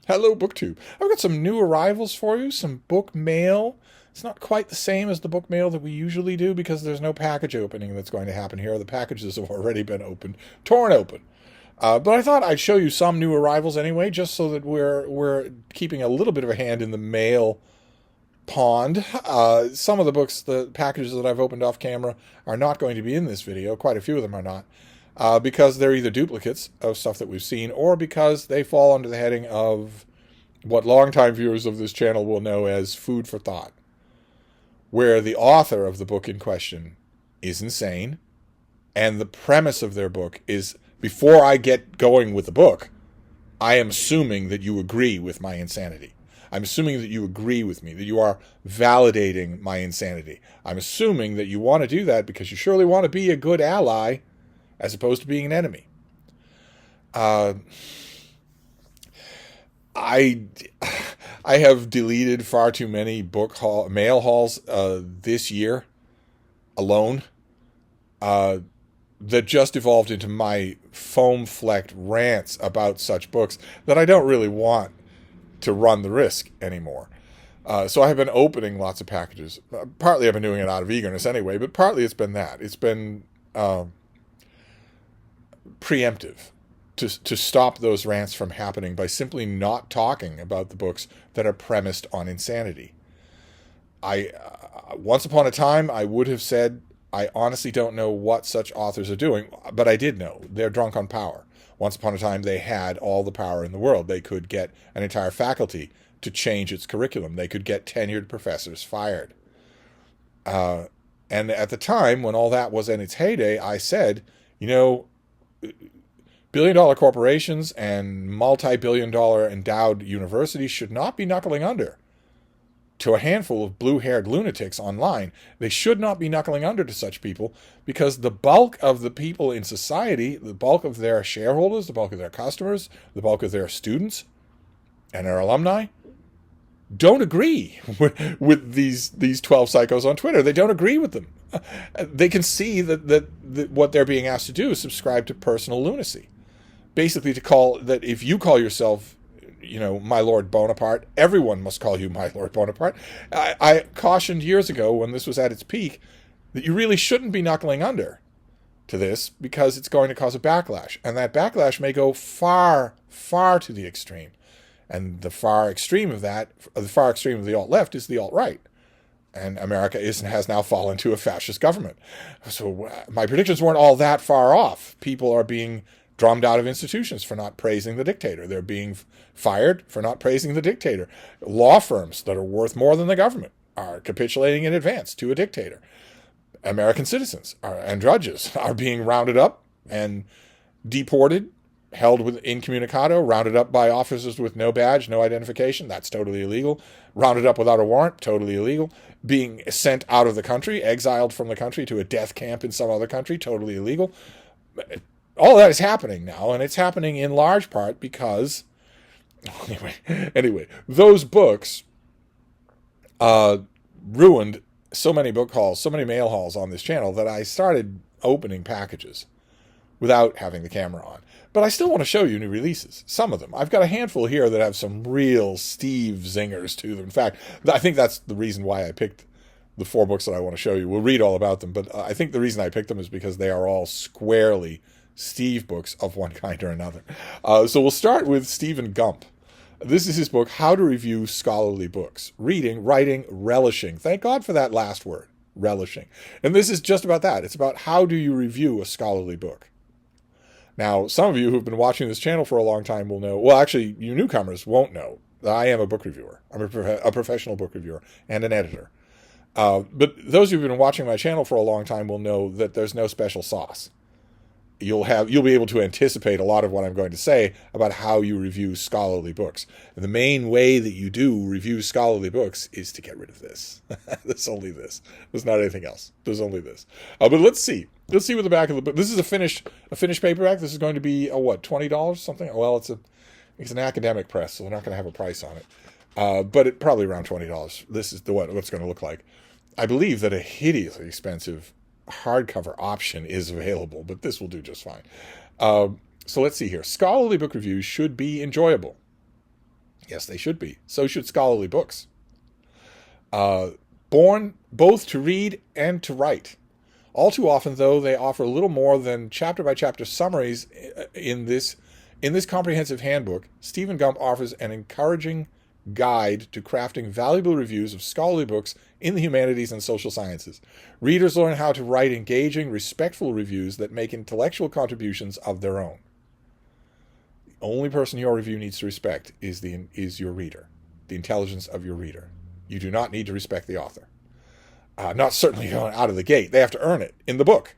Hello, BookTube. I've got some new arrivals for you, some book mail. It's not quite the same as the book mail that we usually do because there's no package opening that's going to happen here. The packages have already been opened, torn open. But I thought I'd show you some new arrivals anyway, just so that we're keeping a little bit of a hand in the mail pond. Some of the books, the packages that I've opened off camera, are not going to be in this video. Quite a few of them are not. Because they're either duplicates of stuff that we've seen or because they fall under the heading of what longtime viewers of this channel will know as food for thought, where the author of the book in question is insane, and the premise of their book is, before I get going with the book, I am assuming that you agree with my insanity. I'm assuming that you agree with me, that you are validating my insanity. I'm assuming that you want to do that because you surely want to be a good ally as opposed to being an enemy. I have deleted far too many mail hauls this year alone that just evolved into my foam-flecked rants about such books that I don't really want to run the risk anymore. So I have been opening lots of packages. Partly I've been doing it out of eagerness anyway, but partly it's been that. It's been preemptive to stop those rants from happening by simply not talking about the books that are premised on insanity. Once upon a time, I would have said, I honestly don't know what such authors are doing, but I did know. They're drunk on power. Once upon a time, they had all the power in the world. They could get an entire faculty to change its curriculum. They could get tenured professors fired. And at the time, when all that was in its heyday, I said, billion-dollar corporations and multi-billion-dollar endowed universities should not be knuckling under to a handful of blue-haired lunatics online. They should not be knuckling under to such people because the bulk of the people in society, the bulk of their shareholders, the bulk of their customers, the bulk of their students and their alumni don't agree with these 12 psychos on Twitter. They don't agree with them. They can see that what they're being asked to do is subscribe to personal lunacy. Basically, to call that if you call yourself, my Lord Bonaparte, everyone must call you my Lord Bonaparte. I cautioned years ago when this was at its peak that you really shouldn't be knuckling under to this because it's going to cause a backlash. And that backlash may go far, far to the extreme. And the far extreme of the alt-left is the alt-right. And America has now fallen to a fascist government. So my predictions weren't all that far off. People are being drummed out of institutions for not praising the dictator. They're being fired for not praising the dictator. Law firms that are worth more than the government are capitulating in advance to a dictator. American citizens and judges are being rounded up and deported, held incommunicado, rounded up by officers with no badge, no identification. That's totally illegal. Rounded up without a warrant, totally illegal. Being sent out of the country, exiled from the country to a death camp in some other country, totally illegal. All that is happening now, and it's happening in large part because, anyway, those books ruined so many book hauls, so many mail hauls on this channel that I started opening packages without having the camera on. But I still want to show you new releases, some of them. I've got a handful here that have some real Steve zingers to them. In fact, I think that's the reason why I picked the 4 books that I want to show you. We'll read all about them, but I think the reason I picked them is because they are all squarely Steve books of one kind or another. So we'll start with Stephen Gump. This is his book, How to Review Scholarly Books. Reading, writing, relishing. Thank God for that last word, relishing. And this is just about that. It's about how do you review a scholarly book. Now, some of you who've been watching this channel for a long time will know, well, actually, you newcomers won't know, I am a book reviewer. I'm a professional book reviewer and an editor. But those who've been watching my channel for a long time will know that there's no special sauce. You'll be able to anticipate a lot of what I'm going to say about how you review scholarly books. And the main way that you do review scholarly books is to get rid of this. There's only this. There's not anything else. There's only this. But let's see. Let's see what the back of the book. This is a finished paperback. This is going to be $20 something. Well, it's an academic press, so they're not going to have a price on it. But it probably around $20. This is what it's going to look like. I believe that a hideously expensive hardcover option is available, but this will do just fine. So let's see here. Scholarly book reviews should be enjoyable. Yes, they should be. So should scholarly books. Born both to read and to write. All too often, though, they offer little more than chapter-by-chapter summaries. In this comprehensive handbook, Stephen Gump offers an encouraging guide to crafting valuable reviews of scholarly books in the humanities and social sciences. Readers learn how to write engaging, respectful reviews that make intellectual contributions of their own. The only person your review needs to respect is your reader, the intelligence of your reader. You do not need to respect the author. Not certainly going out of the gate. They have to earn it in the book.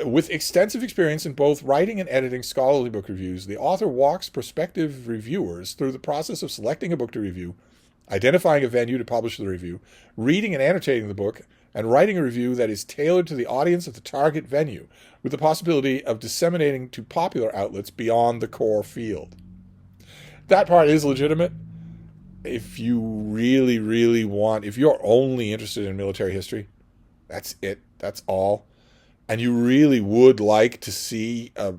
With extensive experience in both writing and editing scholarly book reviews, the author walks prospective reviewers through the process of selecting a book to review, identifying a venue to publish the review, reading and annotating the book, and writing a review that is tailored to the audience of the target venue, with the possibility of disseminating to popular outlets beyond the core field. That part is legitimate. If you really, really want, if you're only interested in military history, that's it, that's all, and you really would like to see a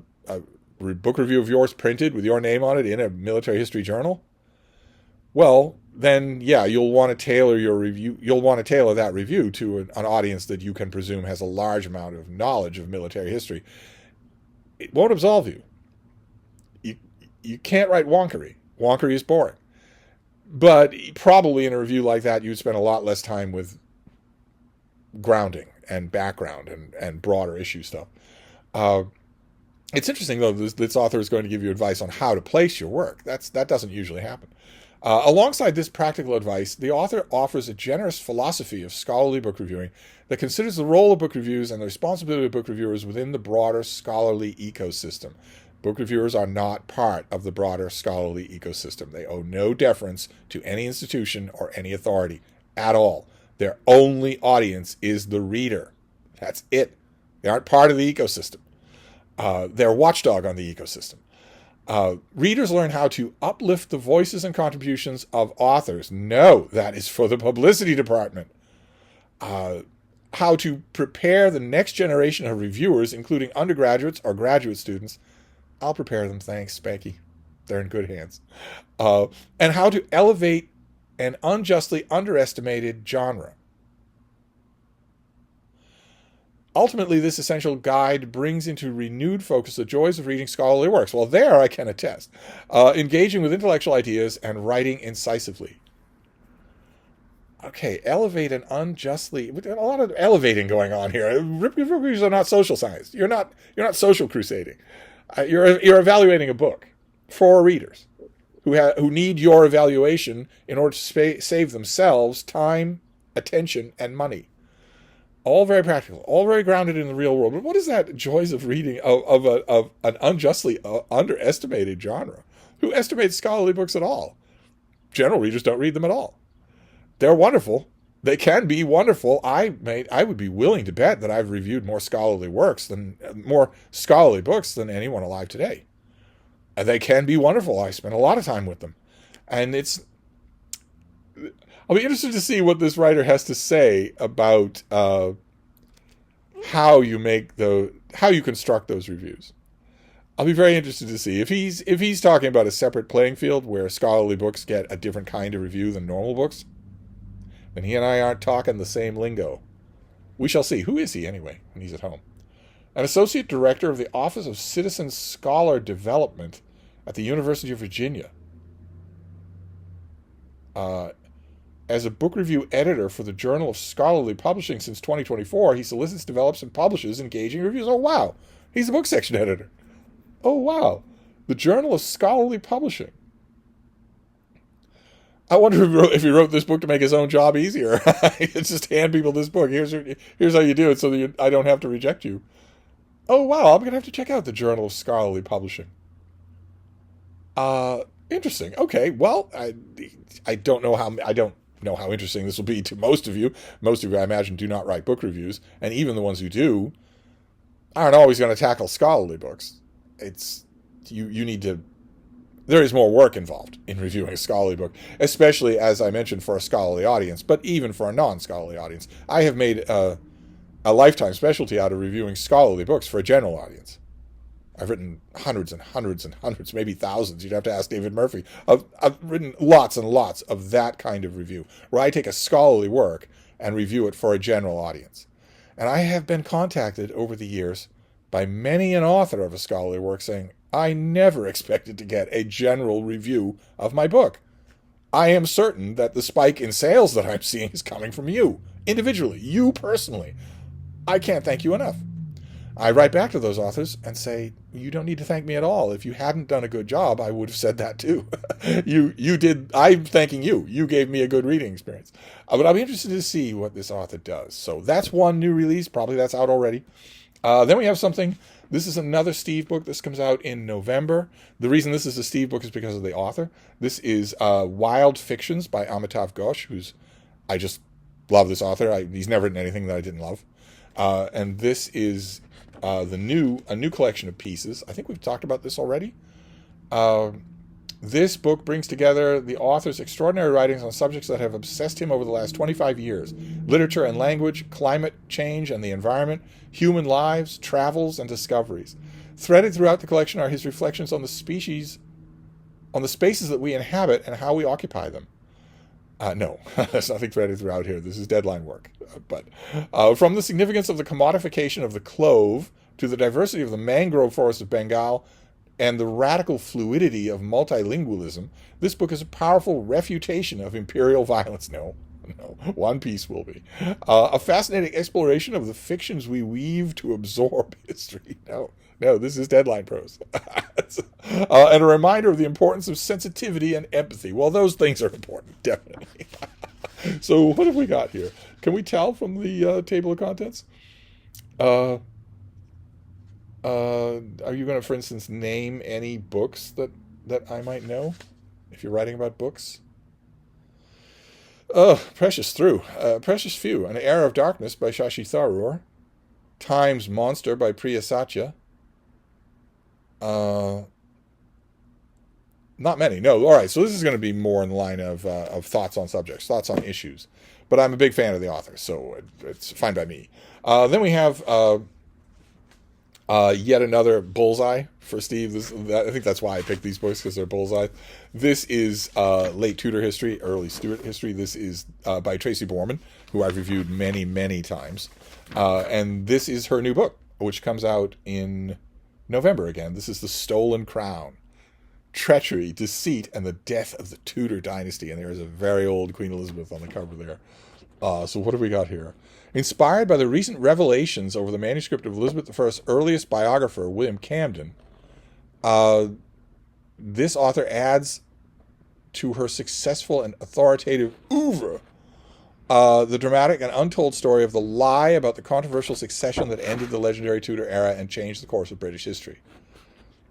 book review of yours printed with your name on it in a military history journal, well, then, yeah, you'll want to tailor your review. You'll want to tailor that review to an audience that you can presume has a large amount of knowledge of military history. It won't absolve you. You can't write wonkery. Wonkery is boring. But probably in a review like that, you'd spend a lot less time with grounding and background and broader issue stuff. It's interesting, though, this author is going to give you advice on how to place your work. That doesn't usually happen. Alongside this practical advice, the author offers a generous philosophy of scholarly book reviewing that considers the role of book reviews and the responsibility of book reviewers within the broader scholarly ecosystem. Book reviewers are not part of the broader scholarly ecosystem. They owe no deference to any institution or any authority at all. Their only audience is the reader. That's it. They aren't part of the ecosystem. They're a watchdog on the ecosystem. Readers learn how to uplift the voices and contributions of authors. No, that is for the publicity department. How to prepare the next generation of reviewers, including undergraduates or graduate students. I'll prepare them, thanks, Spanky. They're in good hands. And how to elevate an unjustly underestimated genre. Ultimately, this essential guide brings into renewed focus the joys of reading scholarly works. Well, there I can attest. Engaging with intellectual ideas and writing incisively. Okay, elevate an unjustly... A lot of elevating going on here. Reviews are not social science. You're not social crusading. You're evaluating a book for readers who need your evaluation in order to save themselves time, attention, and money. All very practical, all very grounded in the real world. But what is that joys of reading of an unjustly underestimated genre? Who estimates scholarly books at all? General readers don't read them at all. They're wonderful. They can be wonderful. I would be willing to bet that I've reviewed more scholarly books than anyone alive today. They can be wonderful. I spend a lot of time with them, and I'll be interested to see what this writer has to say about how you construct those reviews. I'll be very interested to see if he's talking about a separate playing field where scholarly books get a different kind of review than normal books. Then he and I aren't talking the same lingo. We shall see. Who is he anyway when he's at home? An associate director of the Office of Citizen Scholar Development at the University of Virginia. As a book review editor for the Journal of Scholarly Publishing since 2024, he solicits, develops, and publishes engaging reviews. Oh, wow. He's a book section editor. Oh, wow. The Journal of Scholarly Publishing. I wonder if he wrote this book to make his own job easier. It's just hand people this book. Here's how you do it so that I don't have to reject you. Oh, wow. I'm going to have to check out the Journal of Scholarly Publishing. Interesting. Okay. Well, I don't know how interesting this will be to most of you. Most of you, I imagine, do not write book reviews, and even the ones who do aren't always going to tackle scholarly books. You need to. There is more work involved in reviewing a scholarly book, especially, as I mentioned, for a scholarly audience, but even for a non-scholarly audience. I have made a lifetime specialty out of reviewing scholarly books for a general audience. I've written hundreds and hundreds and hundreds, maybe thousands. You'd have to ask David Murphy. I've written lots and lots of that kind of review, where I take a scholarly work and review it for a general audience. And I have been contacted over the years by many an author of a scholarly work saying, I never expected to get a general review of my book. I am certain that the spike in sales that I'm seeing is coming from you, individually, you personally. I can't thank you enough. I write back to those authors and say, you don't need to thank me at all. If you hadn't done a good job, I would have said that too. You did. I'm thanking you. You gave me a good reading experience. But I'll be interested to see what this author does. So that's one new release. Probably that's out already. Then we have something. This is another Steve book. This comes out in November. The reason this is a Steve book is because of the author. This is Wild Fictions by Amitav Ghosh, I just love this author. He's never written anything that I didn't love. And this is a new collection of pieces. I think we've talked about this already. This book brings together the author's extraordinary writings on subjects that have obsessed him over the last 25 years. Literature and language, climate change and the environment, human lives, travels, and discoveries. Threaded throughout the collection are his reflections on the spaces that we inhabit and how we occupy them. No, there's nothing threaded throughout here. This is deadline work. But from the significance of the commodification of the clove to the diversity of the mangrove forest of Bengal and the radical fluidity of multilingualism, this book is a powerful refutation of imperial violence. No, One Piece will be. A fascinating exploration of the fictions we weave to absorb history. No, this is deadline prose. And a reminder of the importance of sensitivity and empathy. Well, those things are important, definitely. So what have we got here? Can we tell from the table of contents? Are you going to, for instance, name any books that I might know, if you're writing about books? Precious Few, An Era of Darkness by Shashi Tharoor, Time's Monster by Priya Satya. Not many. No, all right. So this is going to be more in the line of thoughts on subjects, thoughts on issues. But I'm a big fan of the author, so it's fine by me. Then we have yet another bullseye for Steve. I think that's why I picked these books, because they're bullseye. This is late Tudor history, early Stuart history. This is by Tracy Borman, who I've reviewed many, many times. And this is her new book, which comes out in November again. This is The Stolen Crown. Treachery, deceit, and the death of the Tudor dynasty. And there is a very old Queen Elizabeth on the cover there. So what have we got here? Inspired by the recent revelations over the manuscript of Elizabeth I's earliest biographer, William Camden, this author adds to her successful and authoritative oeuvre the dramatic and untold story of the lie about the controversial succession that ended the legendary Tudor era and changed the course of British history.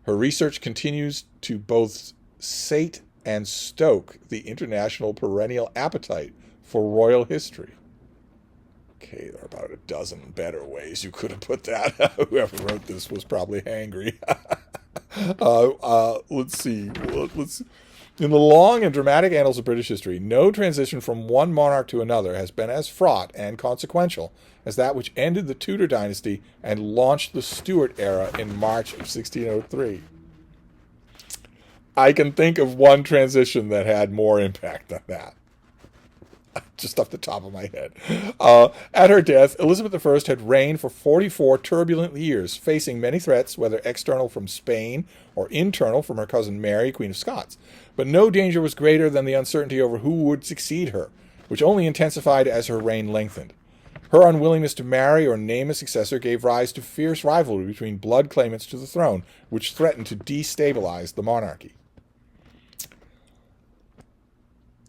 Her research continues to both sate and stoke the international perennial appetite for royal history. Okay, there are about a dozen better ways you could have put that. Whoever wrote this was probably hangry. Let's see. In the long and dramatic annals of British history, no transition from one monarch to another has been as fraught and consequential as that which ended the Tudor dynasty and launched the Stuart era in March of 1603. I can think of one transition that had more impact than that. Just off the top of my head. At her death, Elizabeth I had reigned for 44 turbulent years, facing many threats, whether external from Spain or internal from her cousin Mary, Queen of Scots. But no danger was greater than the uncertainty over who would succeed her, which only intensified as her reign lengthened. Her unwillingness to marry or name a successor gave rise to fierce rivalry between blood claimants to the throne, which threatened to destabilize the monarchy.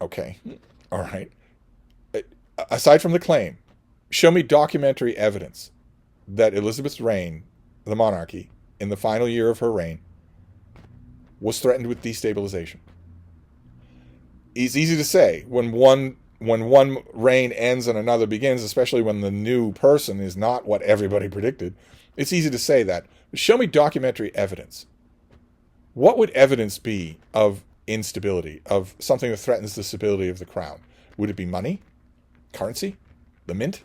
Okay, all right. Aside from the claim, show me documentary evidence that Elizabeth's reign, the monarchy, in the final year of her reign, was threatened with destabilization. It's easy to say when one reign ends and another begins, especially when the new person is not what everybody predicted. It's easy to say that. Show me documentary evidence. What would evidence be of instability, of something that threatens the stability of the crown? Would it be money? Currency? The mint?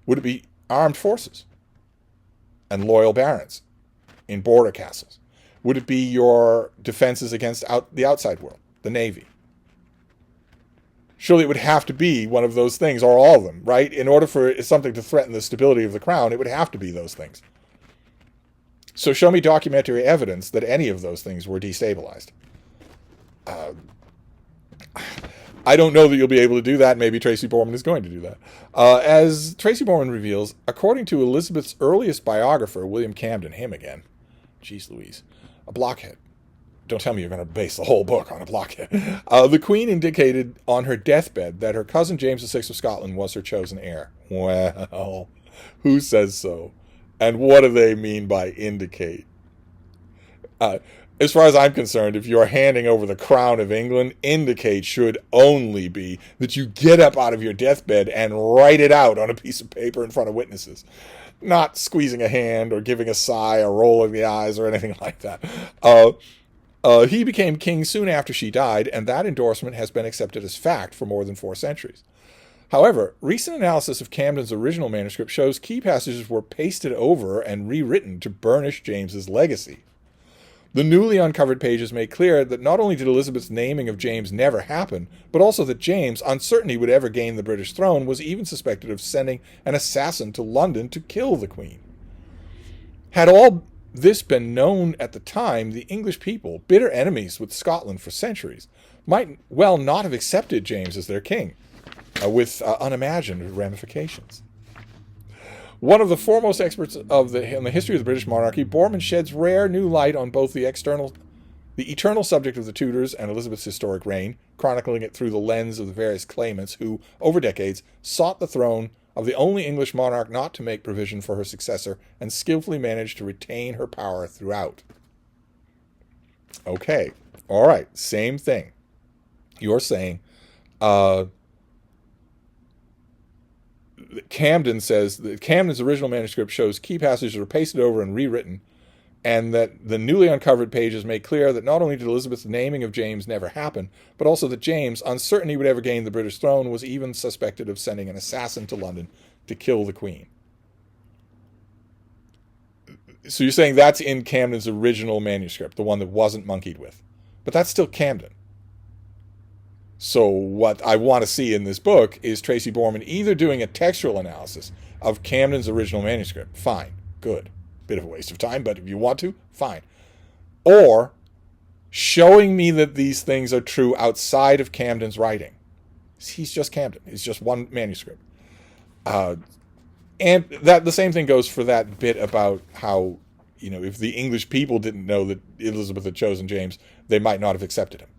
Would it be armed forces and loyal barons? in border castles? Would it be your defenses against the outside world, the Navy? Surely it would have to be one of those things, or all of them, right? In order for something to threaten the stability of the crown, it would have to be those things. So show me documentary evidence that any of those things were destabilized. I don't know that you'll be able to do that. Maybe Tracy Borman is going to do that. As Tracy Borman reveals, according to Elizabeth's earliest biographer, William Camden, him again, jeez Louise, a blockhead. Don't tell me you're going to base the whole book on a blockhead. The Queen indicated on her deathbed that her cousin James VI of Scotland was her chosen heir. Well, who says so? And what do they mean by indicate? As far as I'm concerned, if you're handing over the crown of England, indicate should only be that you get up out of your deathbed and write it out on a piece of paper in front of witnesses. Not squeezing a hand or giving a sigh or rolling the eyes or anything like that. He became king soon after she died, and that endorsement has been accepted as fact for more than 4 centuries. However, recent analysis of Camden's original manuscript shows key passages were pasted over and rewritten to burnish James's legacy. The newly uncovered pages make clear that not only did Elizabeth's naming of James never happen, but also that James, uncertain he would ever gain the British throne, was even suspected of sending an assassin to London to kill the Queen. Had all this been known at the time, the English people, bitter enemies with Scotland for centuries, might well not have accepted James as their king, with unimagined ramifications. One of the foremost experts in the history of the British monarchy, Borman sheds rare new light on both the eternal subject of the Tudors and Elizabeth's historic reign, chronicling it through the lens of the various claimants who, over decades, sought the throne of the only English monarch not to make provision for her successor and skillfully managed to retain her power throughout. Okay, all right, same thing. You're saying Camden says that Camden's original manuscript shows key passages were pasted over and rewritten, and that the newly uncovered pages make clear that not only did Elizabeth's naming of James never happen, but also that James, uncertain he would ever gain the British throne, was even suspected of sending an assassin to London to kill the Queen. So you're saying that's in Camden's original manuscript, the one that wasn't monkeyed with. But that's still Camden. So what I want to see in this book is Tracy Borman either doing a textual analysis of Camden's original manuscript. Fine. Good. Bit of a waste of time, but if you want to, fine. Or showing me that these things are true outside of Camden's writing. He's just Camden. It's just one manuscript. And that the same thing goes for that bit about how, if the English people didn't know that Elizabeth had chosen James, they might not have accepted him.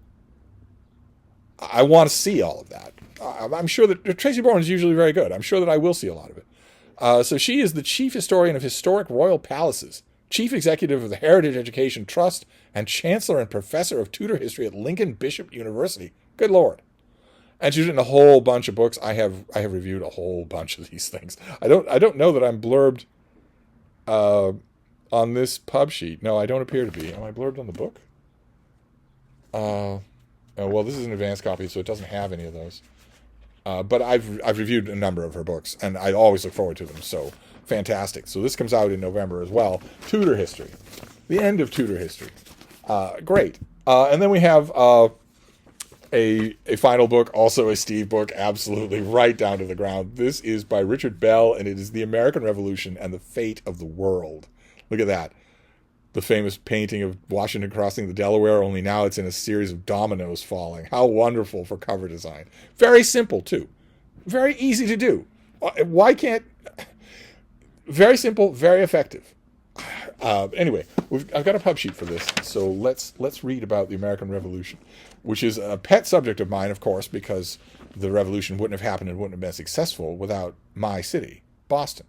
I want to see all of that. I'm sure that Tracy Borman is usually very good. I'm sure that I will see a lot of it. So she is the chief historian of historic royal palaces, chief executive of the Heritage Education Trust, and chancellor and professor of Tudor history at Lincoln Bishop University. Good Lord. And she's written a whole bunch of books. I have reviewed a whole bunch of these things. I don't know that I'm blurbed on this pub sheet. No, I don't appear to be. Am I blurbed on the book? Well, this is an advanced copy, so it doesn't have any of those. But I've reviewed a number of her books, and I always look forward to them. So fantastic. So this comes out in November as well. Tudor history, the end of Tudor history. Great. And then we have a final book, also a Steve book, absolutely right down to the ground. This is by Richard Bell, and it is The American Revolution and the Fate of the World. Look at that. The famous painting of Washington crossing the Delaware, only now it's in a series of dominoes falling. How wonderful for cover design. Very simple, too. Very easy to do. Why can't... Very simple, very effective. Anyway, I've got a pub sheet for this, so let's read about the American Revolution, which is a pet subject of mine, of course, because the revolution wouldn't have happened and wouldn't have been successful without my city, Boston,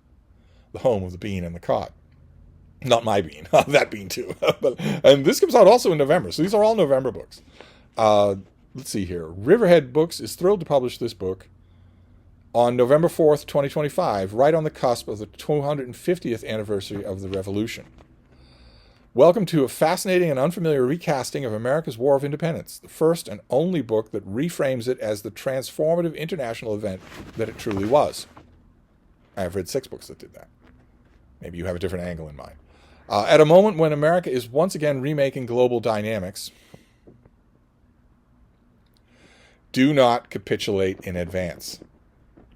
the home of the bean and the cod. Not my bean, that bean too. And this comes out also in November, so these are all November books. Let's see here. Riverhead Books is thrilled to publish this book on November 4th, 2025, right on the cusp of the 250th anniversary of the Revolution. Welcome to a fascinating and unfamiliar recasting of America's War of Independence, the first and only book that reframes it as the transformative international event that it truly was. I have read 6 books that did that. Maybe you have a different angle in mind. At a moment when America is once again remaking global dynamics, do not capitulate in advance.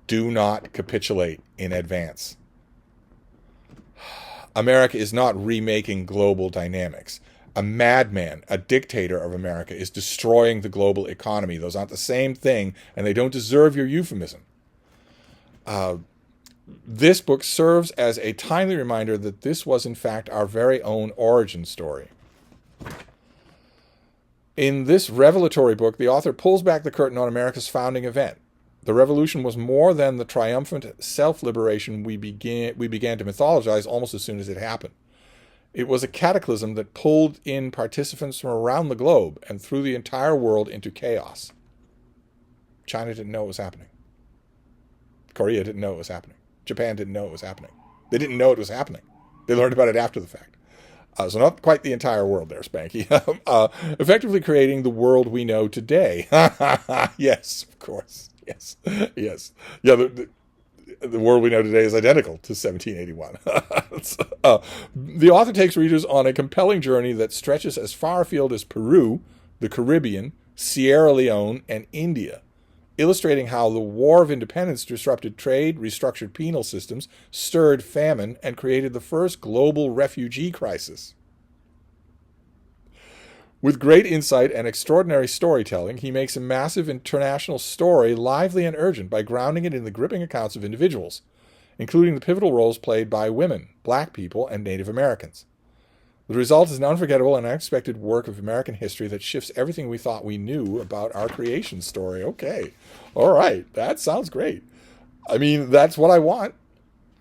Do not capitulate in advance. America is not remaking global dynamics. A madman, a dictator of America, is destroying the global economy. Those aren't the same thing, and they don't deserve your euphemism. This book serves as a timely reminder that this was, in fact, our very own origin story. In this revelatory book, the author pulls back the curtain on America's founding event. The revolution was more than the triumphant self-liberation we began to mythologize almost as soon as it happened. It was a cataclysm that pulled in participants from around the globe and threw the entire world into chaos. China didn't know it was happening. Korea didn't know it was happening. Japan didn't know it was happening. They didn't know it was happening. They learned about it after the fact. So not quite the entire world there, Spanky. Effectively creating the world we know today. Yes, of course. Yes. Yes. Yeah, the world we know today is identical to 1781. The author takes readers on a compelling journey that stretches as far afield as Peru, the Caribbean, Sierra Leone, and India, illustrating how the War of Independence disrupted trade, restructured penal systems, stirred famine, and created the first global refugee crisis. With great insight and extraordinary storytelling, he makes a massive international story lively and urgent by grounding it in the gripping accounts of individuals, including the pivotal roles played by women, black people, and Native Americans. The result is an unforgettable and unexpected work of American history that shifts everything we thought we knew about our creation story. Okay. All right. That sounds great. I mean, that's what I want.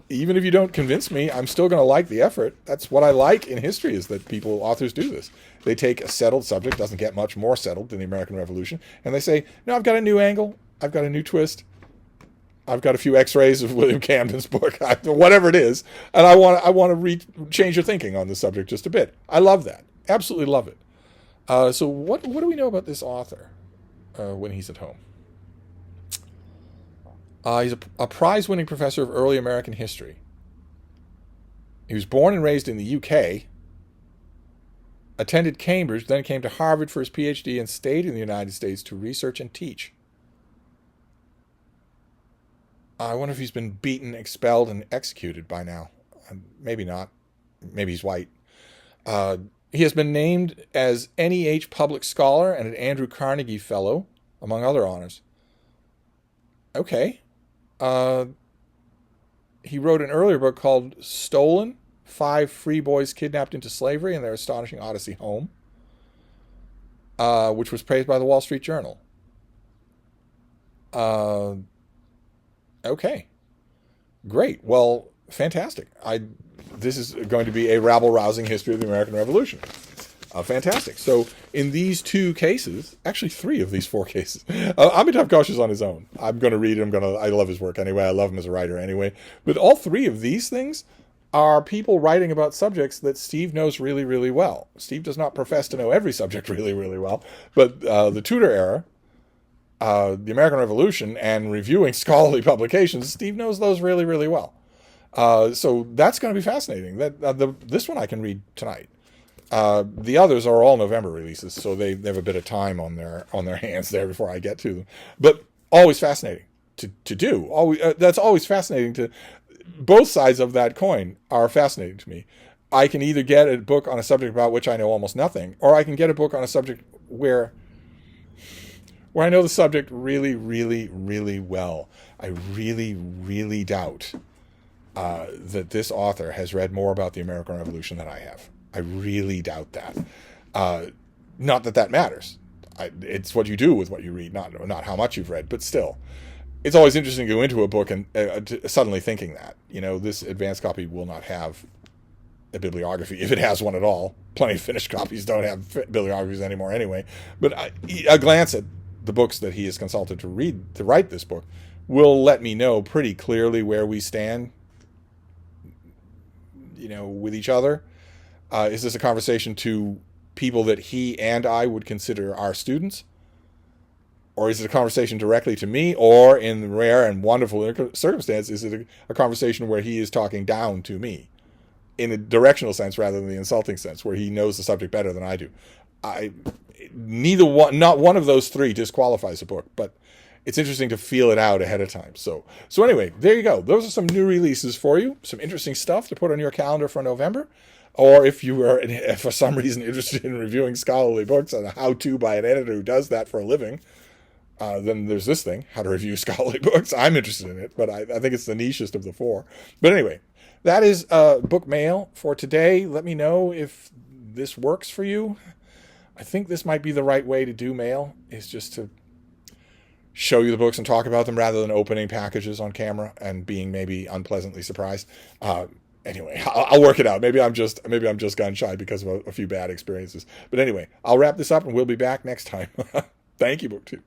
Even if you don't convince me, I'm still going to like the effort. That's what I like in history, is that authors do this. They take a settled subject, doesn't get much more settled than the American Revolution, and they say, no, I've got a new angle. I've got a new twist. I've got a few x-rays of William Camden's book, whatever it is, and I want to change your thinking on the subject just a bit. I love that. Absolutely love it. So what do we know about this author when he's at home? He's a prize-winning professor of early American history. He was born and raised in the UK, attended Cambridge, then came to Harvard for his PhD, and stayed in the United States to research and teach. I wonder if he's been beaten, expelled, and executed by now. Maybe not. Maybe he's white. He has been named as NEH Public Scholar and an Andrew Carnegie Fellow, among other honors. Okay. He wrote an earlier book called Stolen: 5 Free Boys Kidnapped into Slavery and Their Astonishing Odyssey Home, which was praised by the Wall Street Journal. Okay. Great. Well, fantastic. This is going to be a rabble-rousing history of the American Revolution. Fantastic. So in these 2 cases, actually 3 of these 4 cases, Amitabh Ghosh is on his own. I'm going to read it. I love his work anyway. I love him as a writer anyway. But all 3 of these things are people writing about subjects that Steve knows really, really well. Steve does not profess to know every subject really, really well. But the Tudor era, the American Revolution, and reviewing scholarly publications, Steve knows those really, really well. So that's going to be fascinating. This one I can read tonight. The others are all November releases, so they have a bit of time on their hands there before I get to them. But always fascinating to do. That's always fascinating to. Both sides of that coin are fascinating to me. I can either get a book on a subject about which I know almost nothing, or I can get a book on a subject where I know the subject really, really, really well. I really, really doubt that this author has read more about the American Revolution than I have. I really doubt that. Not that that matters. It's what you do with what you read, not how much you've read, but still. It's always interesting to go into a book and suddenly thinking that, this advanced copy will not have a bibliography, if it has one at all. Plenty of finished copies don't have bibliographies anymore anyway. But a glance at the books that he has consulted to write this book will let me know pretty clearly where we stand, with each other. Is this a conversation to people that he and I would consider our students? Or is it a conversation directly to me? Or in rare and wonderful circumstance, is it a conversation where he is talking down to me? in a directional sense rather than the insulting sense, where he knows the subject better than I do. Not one of those three disqualifies a book, but it's interesting to feel it out ahead of time. So anyway, there you go. Those are some new releases for you. Some interesting stuff to put on your calendar for November. Or if you are, for some reason, interested in reviewing scholarly books and a how-to by an editor who does that for a living, then there's this thing, how to review scholarly books. I'm interested in it, but I think it's the nichest of the four. But anyway, that is book mail for today. Let me know if this works for you. I think this might be the right way to do mail, is just to show you the books and talk about them rather than opening packages on camera and being maybe unpleasantly surprised. Anyway, I'll work it out. Maybe I'm just gun shy because of a few bad experiences. But anyway, I'll wrap this up and we'll be back next time. Thank you, BookTube.